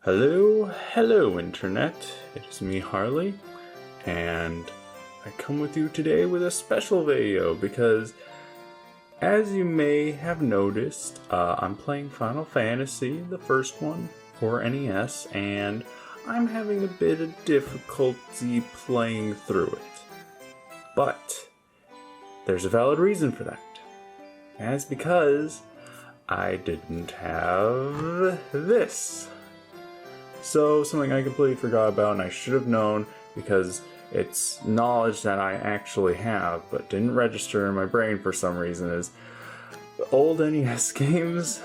Hello internet, it is me Harley, and I come with you today with a special video because as you may have noticed, I'm playing Final Fantasy, the first one for NES, and I'm having a bit of difficulty playing through it. But there's a valid reason for that, and it's because I didn't have this. So, something I completely forgot about and I should have known because it's knowledge that I actually have but didn't register in my brain for some reason is the old NES games,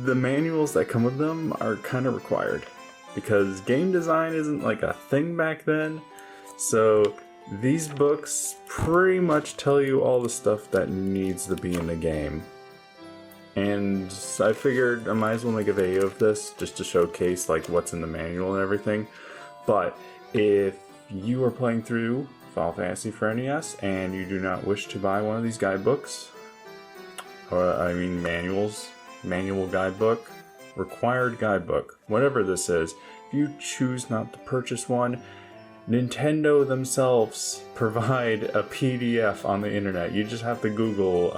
the manuals that come with them are kind of required because game design isn't like a thing back then. So these books pretty much tell you all the stuff that needs to be in the game. And I figured I might as well make a video of this just to showcase like what's in the manual and everything. But if you are playing through Final Fantasy for NES and you do not wish to buy one of these guidebooks, or manual guidebook, required guidebook, whatever this is, if you choose not to purchase one, Nintendo themselves provide a PDF on the internet. You just have to Google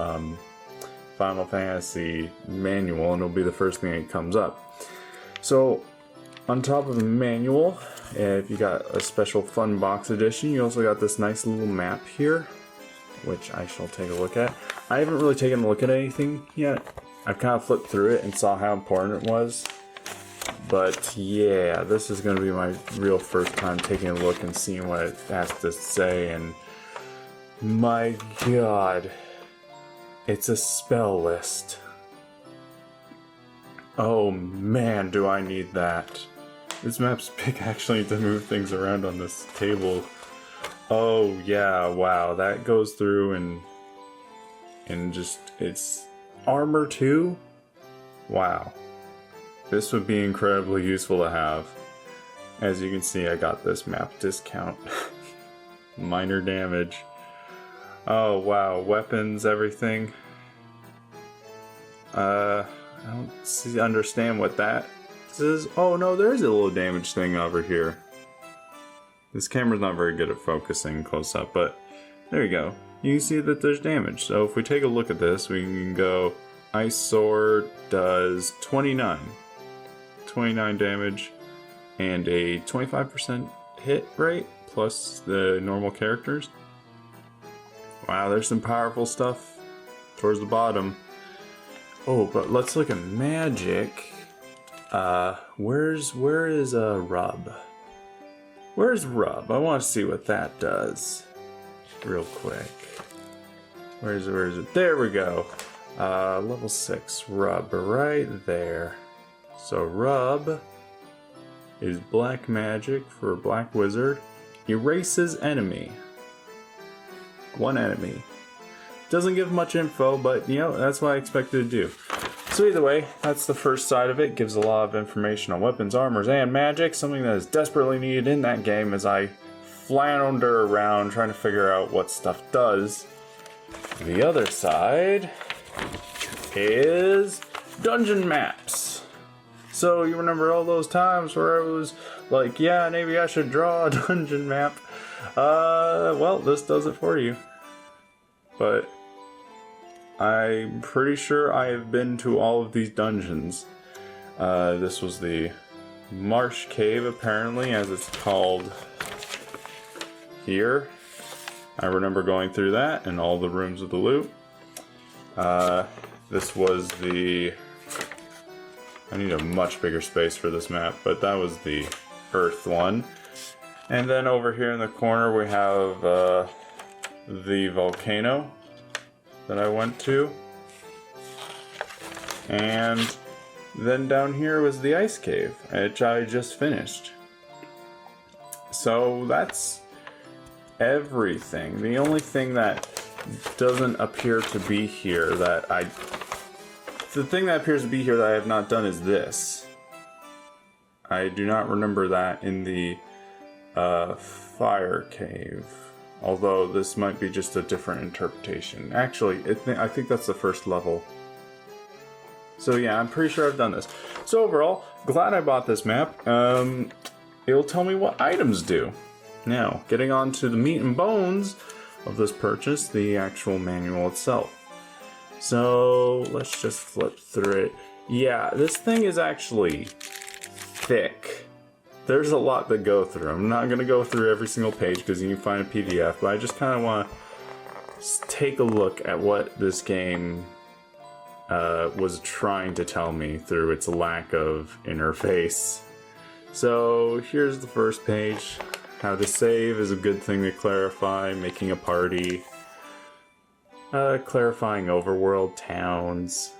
Final Fantasy manual and it'll be the first thing that comes up. So on top of the manual, if you got a special fun box edition, you also got this nice little map here, which I shall take a look at. I haven't really taken a look at anything yet. I've kind of flipped through it and saw how important it was. But yeah, this is going to be my real first time taking a look and seeing what it has to say, and my god, it's a spell list. Oh man, do I need that. This map's big actually to move things around on this table. Oh yeah, wow, that goes through and just, it's armor too? Wow. This would be incredibly useful to have. As you can see, I got this map discount. Minor damage. Oh wow, weapons, everything. I don't understand what that is. Oh no, there is a little damage thing over here. This camera's not very good at focusing close up, but there you go. You can see that there's damage. So if we take a look at this, we can go Ice Sword does 29 damage and a 25% hit rate plus the normal characters. Wow, there's some powerful stuff towards the bottom. Oh, but let's look at magic. Where is Rub? Where's Rub? I want to see what that does. Real quick. Where is it? There we go. Level 6 Rub right there. So Rub is black magic for black wizard. Erases enemy. One enemy. Doesn't give much info, but you know, that's what I expected to do. So either way, that's the first side of it. Gives a lot of information on weapons, armors, and magic. Something that is desperately needed in that game as I flounder around trying to figure out what stuff does. The other side is dungeon maps. So you remember all those times where I was like, yeah, maybe I should draw a dungeon map. Well, this does it for you. But I'm pretty sure I have been to all of these dungeons. This was the Marsh Cave, apparently, as it's called here. I remember going through that and all the rooms of the loot. This was the... I need a much bigger space for this map, but that was the Earth one. And then over here in the corner we have the volcano that I went to. And then down here was the ice cave, which I just finished. So that's everything. The only thing that doesn't appear to be here that the thing that appears to be here that I have not done is this. I do not remember that in the fire cave. Although this might be just a different interpretation. Actually, I think that's the first level. So yeah, I'm pretty sure I've done this. So overall, glad I bought this map. It'll tell me what items do. Now, getting on to the meat and bones of this purchase, the actual manual itself. So let's just flip through it. Yeah, this thing is actually thick. There's a lot to go through. I'm not going to go through every single page because you can find a PDF, but I just kind of want to take a look at what this game was trying to tell me through its lack of interface. So here's the first page. How to save is a good thing to clarify. Making a party. Clarifying overworld towns.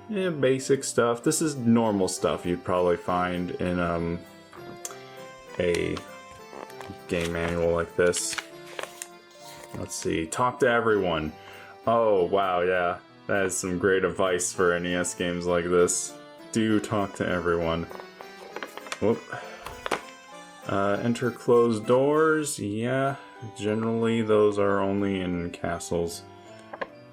Yeah, basic stuff. This is normal stuff you'd probably find in a game manual like this. Let's see. Talk to everyone. Oh, wow, yeah. That is some great advice for NES games like this. Do talk to everyone. Whoop. Enter closed doors. Yeah, generally those are only in castles.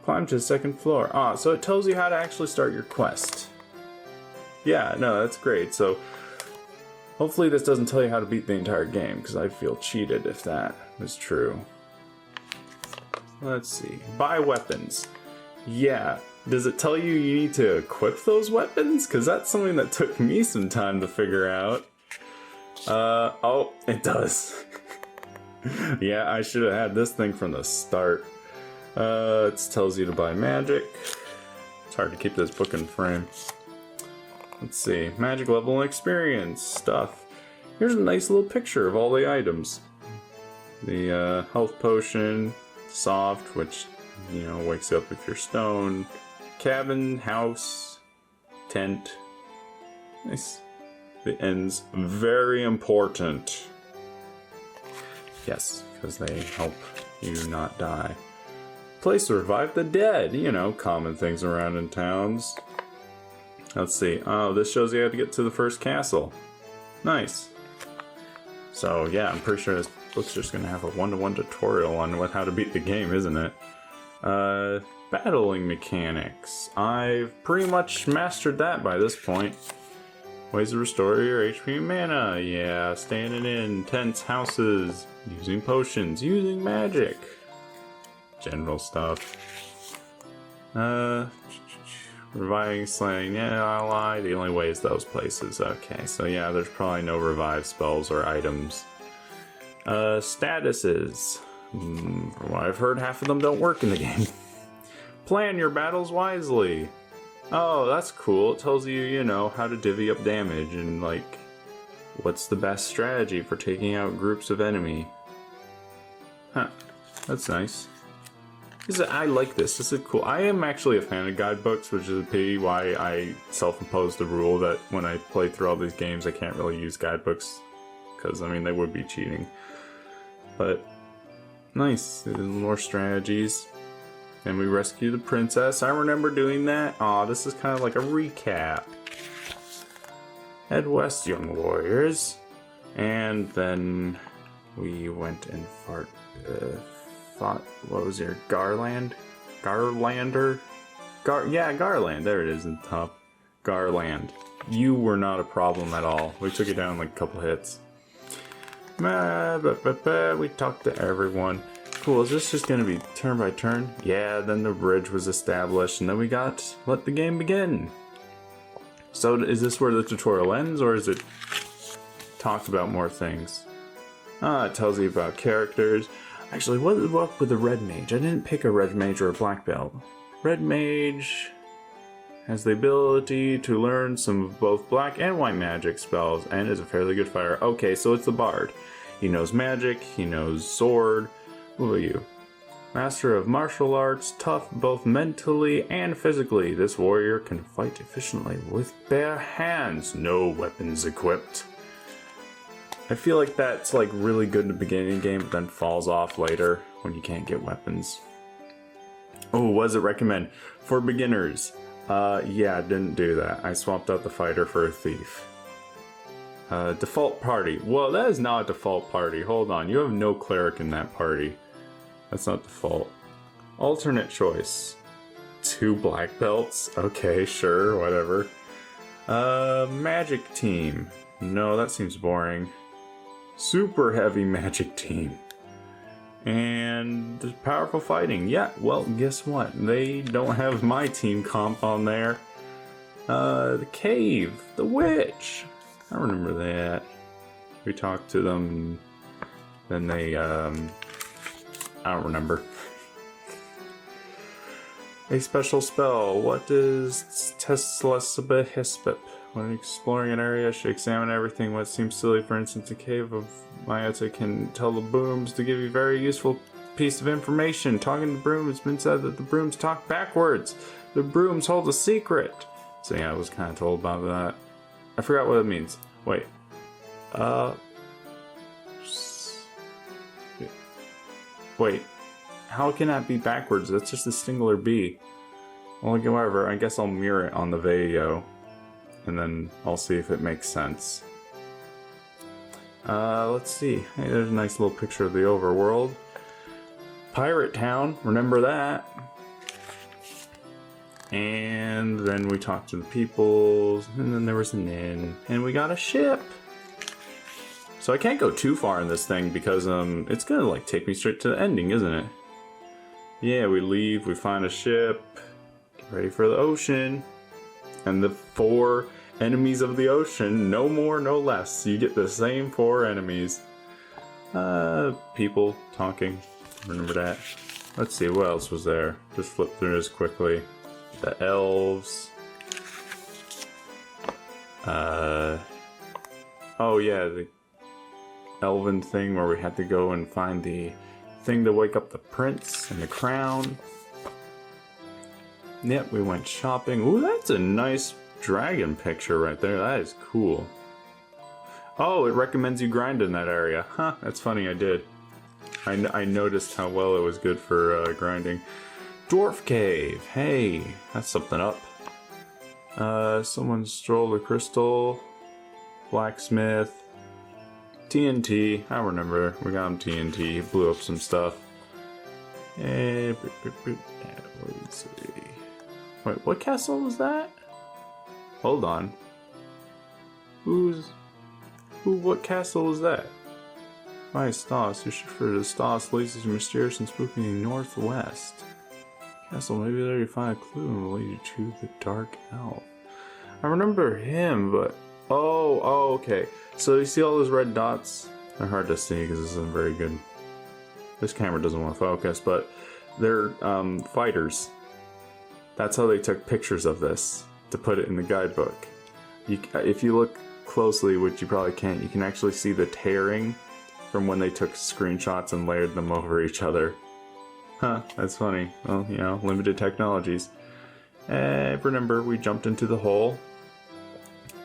Climb to the second floor. Ah, so it tells you how to actually start your quest. Yeah, no, that's great. So hopefully this doesn't tell you how to beat the entire game, because I'd feel cheated if that was true. Let's see. Buy weapons. Yeah. Does it tell you you need to equip those weapons? Because that's something that took me some time to figure out. Oh, it does. Yeah, I should have had this thing from the start. It tells you to buy magic. It's hard to keep this book in frame. Let's see. Magic level and experience stuff. Here's a nice little picture of all the items. The health potion, soft, which, you know, wakes you up if you're stoned. Cabin, house, tent. Nice. The ends, very important. Yes, because they help you not die. Place to revive the dead. You know, common things around in towns. Let's see. Oh, this shows you how to get to the first castle. Nice. So yeah, I'm pretty sure this book's just gonna have a one-to-one tutorial on how to beat the game, isn't it? Battling mechanics. I've pretty much mastered that by this point. Ways to restore your HP and mana. Yeah, standing in tents, houses, using potions, using magic. General stuff. Reviving, slaying, yeah, ally. The only way is those places. Okay, so yeah, there's probably no revive spells or items. Statuses. From what I've heard, half of them don't work in the game. Plan your battles wisely. Oh, that's cool. It tells you, you know, how to divvy up damage and, like, what's the best strategy for taking out groups of enemy. Huh. That's nice. I like this. This is cool. I am actually a fan of guidebooks, which is a pity why I self-imposed the rule that when I play through all these games, I can't really use guidebooks. Because, I mean, they would be cheating. But, nice. More strategies. And we rescue the princess. I remember doing that. Aw, this is kind of like a recap. Head west, young warriors. And then we went and fought, what was your Garland? Garlander? Yeah, Garland. There it is in the top. Garland. You were not a problem at all. We took it down like a couple hits. We talked to everyone. Cool, is this just gonna be turn by turn? Yeah, then the bridge was established, and then we got let the game begin. So is this where the tutorial ends, or is it talks about more things? Ah, it tells you about characters. Actually, what is up with the red mage? I didn't pick a red mage or a black belt. Red mage has the ability to learn some of both black and white magic spells, and is a fairly good fighter. Okay, so it's the bard. He knows magic, he knows sword. What about you? Master of martial arts, tough both mentally and physically. This warrior can fight efficiently with bare hands, no weapons equipped. I feel like that's like really good in the beginning of the game, but then falls off later when you can't get weapons. Oh, what does it recommend? For beginners. Yeah, didn't do that. I swapped out the fighter for a thief. Default party. Well, that is not a default party. Hold on, you have no cleric in that party. That's not default. Alternate choice. 2 black belts. Okay, sure, whatever. Magic team. No, that seems boring. Super heavy magic team. And powerful fighting. Yeah, well, guess what? They don't have my team comp on there. The cave. The witch. I remember that. We talked to them, and then they, I don't remember. A special spell. What is Tesla? When exploring an area, you should examine everything. What seems silly, for instance, a cave of Mayata can tell the brooms to give you a very useful piece of information. Talking to brooms, it's been said that the brooms talk backwards. The brooms hold a secret. So yeah, I was kind of told about that. I forgot what it means. Wait. Wait. How can that be backwards? That's just a singular B. Well, however, I guess I'll mirror it on the video. And then I'll see if it makes sense. Let's see. Hey, there's a nice little picture of the overworld. Pirate Town, remember that. And then we talked to the peoples, and then there was an inn, and we got a ship. So I can't go too far in this thing because it's gonna like take me straight to the ending, isn't it? Yeah, we leave, we find a ship, get ready for the ocean. And the 4 enemies of the ocean, no more, no less. You get the same 4 enemies. People talking. Remember that. Let's see, what else was there? Just flip through this quickly. The elves. Oh yeah, the elven thing where we had to go and find the thing to wake up the prince and the crown. Yep, we went shopping. Ooh, that's a nice dragon picture right there. That is cool. Oh, it recommends you grind in that area. Huh, that's funny, I did. I noticed how well it was good for grinding. Dwarf Cave. Hey, that's something up. Someone stole a crystal. Blacksmith. TNT. I remember. We got him TNT. Blew up some stuff. And... let's see. Wait, what castle was that? Hold on. What castle was that? My Stas, you should refer to Stas, lazy, mysterious, and spooky in the northwest. Castle, maybe there you find a clue related to the Dark Elf. I remember him, but... Oh, okay. So you see all those red dots? They're hard to see because this isn't very good. This camera doesn't want to focus, but they're fighters. That's how they took pictures of this, to put it in the guidebook. If you look closely, which you probably can't, you can actually see the tearing from when they took screenshots and layered them over each other. Huh, that's funny. Well, you know, limited technologies. Remember, we jumped into the hole,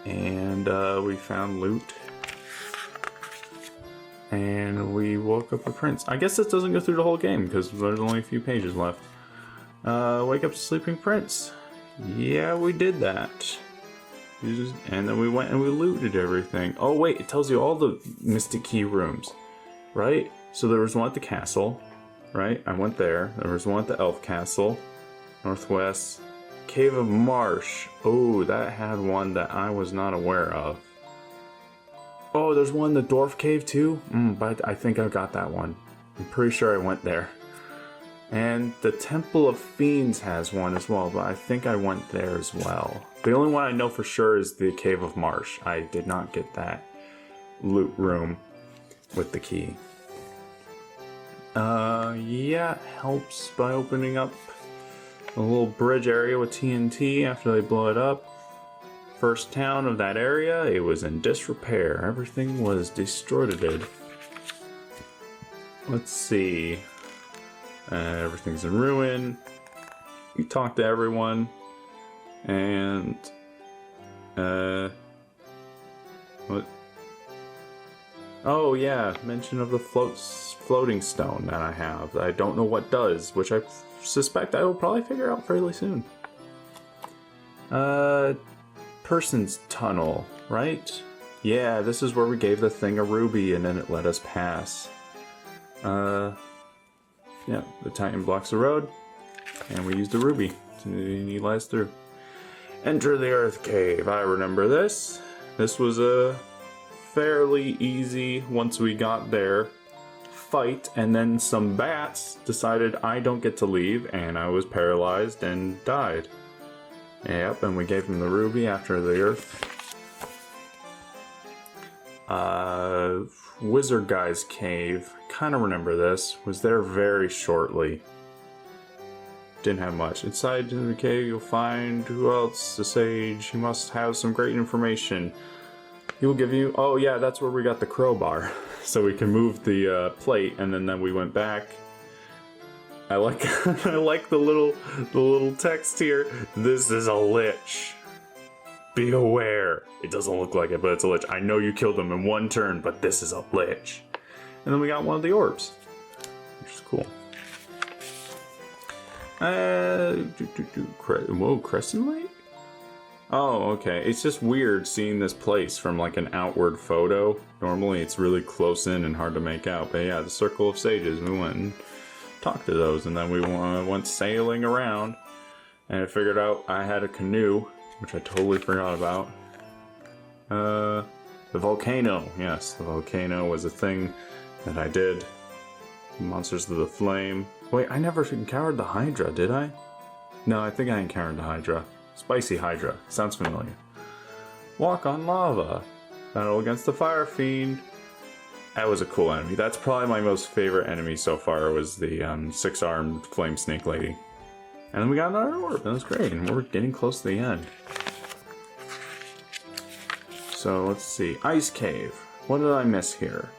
and we found loot. And we woke up a prince. I guess this doesn't go through the whole game, because there's only a few pages left. Wake up the sleeping prince. Yeah, we did that. And then we went and we looted everything. Oh wait, it tells you all the Mystic Key rooms, right? So there was one at the castle, right? I went there. There was one at the elf castle, northwest. Cave of Marsh. Oh, that had one that I was not aware of. Oh, there's one in the dwarf cave too? But I think I got that one. I'm pretty sure I went there. And the Temple of Fiends has one as well, but I think I went there as well. The only one I know for sure is the Cave of Marsh. I did not get that loot room with the key. Yeah, it helps by opening up a little bridge area with TNT after they blow it up. First town of that area, it was in disrepair. Everything was destroyed. Let's see. Everything's in ruin. We talked to everyone. And... what? Oh yeah, mention of the floating stone that I have. I don't know what does, which I suspect I will probably figure out fairly soon. Person's tunnel, right? Yeah, this is where we gave the thing a ruby and then it let us pass. Yeah, the Titan blocks the road, and we used the ruby and he lies through. Enter the Earth Cave. I remember this. This was a fairly easy, once we got there, fight, and then some bats decided I don't get to leave, and I was paralyzed and died. Yep, and we gave him the ruby after the Earth. Wizard Guy's Cave. Kind of remember this. Was there very shortly. Didn't have much. Inside the cave you'll find who else? The sage. He must have some great information. He will give you... Oh yeah, that's where we got the crowbar. So we can move the plate, and then we went back. I like I like the little text here. This is a lich. Be aware. It doesn't look like it, but it's a lich. I know you killed him in one turn, but this is a lich. And then we got one of the orbs, which is cool. Whoa, Crescent Lake? Oh, okay. It's just weird seeing this place from like an outward photo. Normally it's really close in and hard to make out. But yeah, the Circle of Sages. We went and talked to those, and then we went sailing around. And I figured out I had a canoe, which I totally forgot about. The volcano. Yes, the volcano was a thing that I did. Monsters of the Flame. Wait, I never encountered the Hydra, did I? No, I think I encountered the Hydra. Spicy Hydra. Sounds familiar. Walk on Lava. Battle against the Fire Fiend. That was a cool enemy. That's probably my most favorite enemy so far, was the six-armed flame snake lady. And then we got another orb. That was great. And we're getting close to the end. So let's see. Ice Cave. What did I miss here?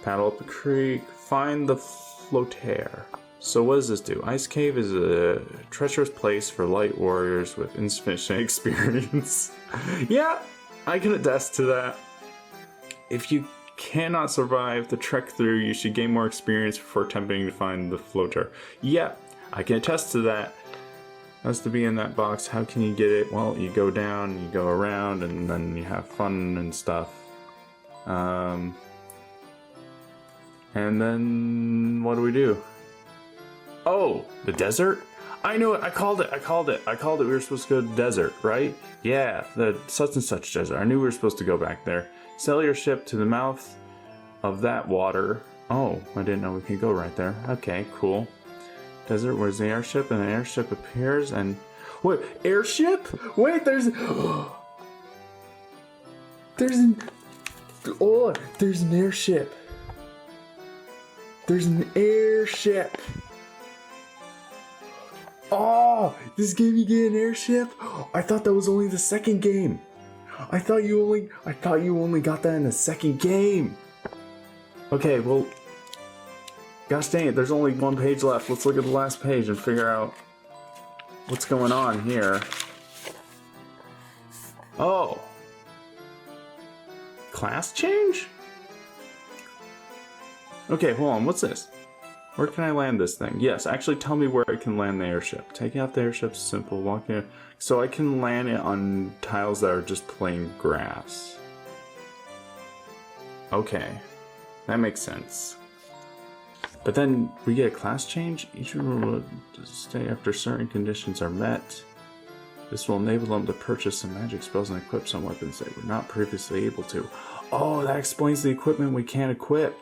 Paddle up the creek. Find the flotaire. So what does this do? Ice Cave is a treacherous place for light warriors with insufficient experience. Yeah, I can attest to that. If you cannot survive the trek through, you should gain more experience before attempting to find the floater. Yeah, I can attest to that. Has to be in that box. How can you get it? Well, you go down, you go around, and then you have fun and stuff. And then what do we do? Oh, the desert? I knew it. I called it. We were supposed to go to the desert, right? Yeah, the such and such desert. I knew we were supposed to go back there. Sail your ship to the mouth of that water. Oh, I didn't know we could go right there. Okay, cool. Desert, where's the airship? And the airship appears and... Wait, airship? Wait, there's... There's an airship. There's an airship. Oh, this game you get an airship? I thought that was only the second game. I thought you only got that in the second game. Okay, well, gosh dang it, there's only one page left. Let's look at the last page and figure out what's going on here. Oh. Class change? Okay, hold on, what's this? Where can I land this thing? Yes, actually tell me where I can land the airship. Taking out the airship's simple, walking in. So I can land it on tiles that are just plain grass. Okay, that makes sense. But then we get a class change. Each room will stay after certain conditions are met. This will enable them to purchase some magic spells and equip some weapons they were not previously able to. Oh, that explains the equipment we can't equip.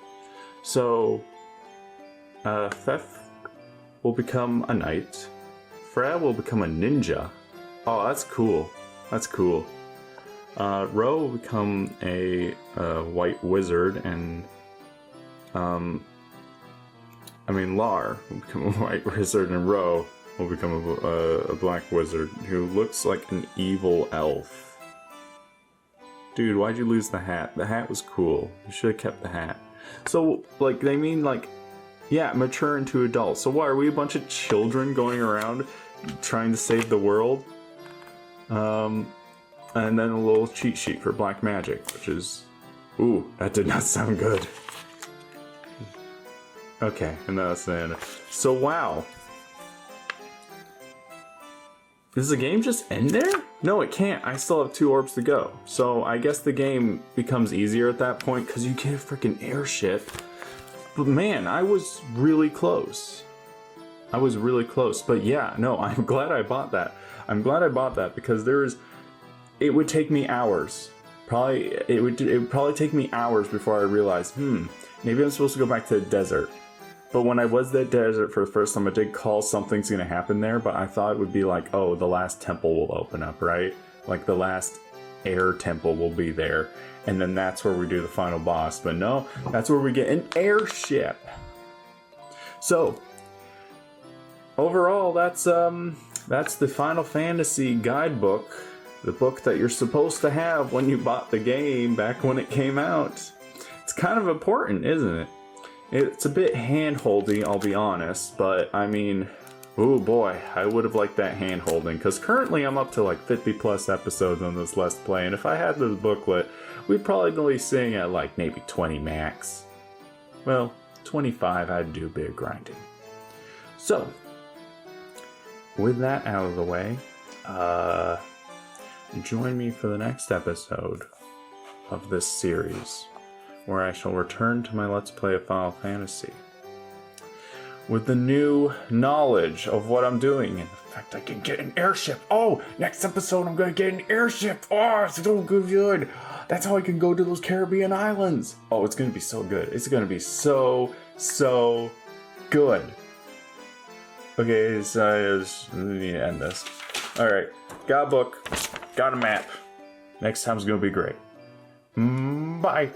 So, Fef will become a knight. Fra will become a ninja. Oh, that's cool. That's cool. Ro will become a white wizard, and Lar will become a white wizard, and Ro will become a black wizard who looks like an evil elf. Dude, why'd you lose the hat? The hat was cool. You should have kept the hat. So, like, they mean, like, yeah, mature into adults. So what, are we a bunch of children going around trying to save the world? And then a little cheat sheet for black magic, which is... Ooh, that did not sound good. Okay, and that's the end. So, wow. Does the game just end there? No, it can't. I still have 2 orbs to go. So I guess the game becomes easier at that point because you get a freaking airship. But man, I was really close. I was really close. But yeah, no, I'm glad I bought that. I'm glad I bought that because it would take me hours. It would probably take me hours before I realized, maybe I'm supposed to go back to the desert. But when I was at the desert for the first time, I did call something's gonna happen there, but I thought it would be like, oh, the last temple will open up, right? Like the last air temple will be there. And then that's where we do the final boss. But no, that's where we get an airship. So, overall, that's the Final Fantasy guidebook. The book that you're supposed to have when you bought the game back when it came out. It's kind of important, isn't it? It's a bit hand-holdy, I'll be honest, but I mean, oh boy, I would have liked that hand-holding, because currently I'm up to like 50 plus episodes on this Let's Play, and if I had this booklet, we'd probably be sitting at like maybe 20 max. Well, 25, I'd do a bit of grinding. So, with that out of the way, join me for the next episode of this series, where I shall return to my Let's Play of Final Fantasy with the new knowledge of what I'm doing, and the fact I can get an airship. Oh, next episode I'm gonna get an airship. Oh, it's so good. That's how I can go to those Caribbean islands. Oh, it's gonna be so good. It's gonna be so good. Okay, so I need to end this. Alright, got a book, got a map. Next time's gonna be great. Bye.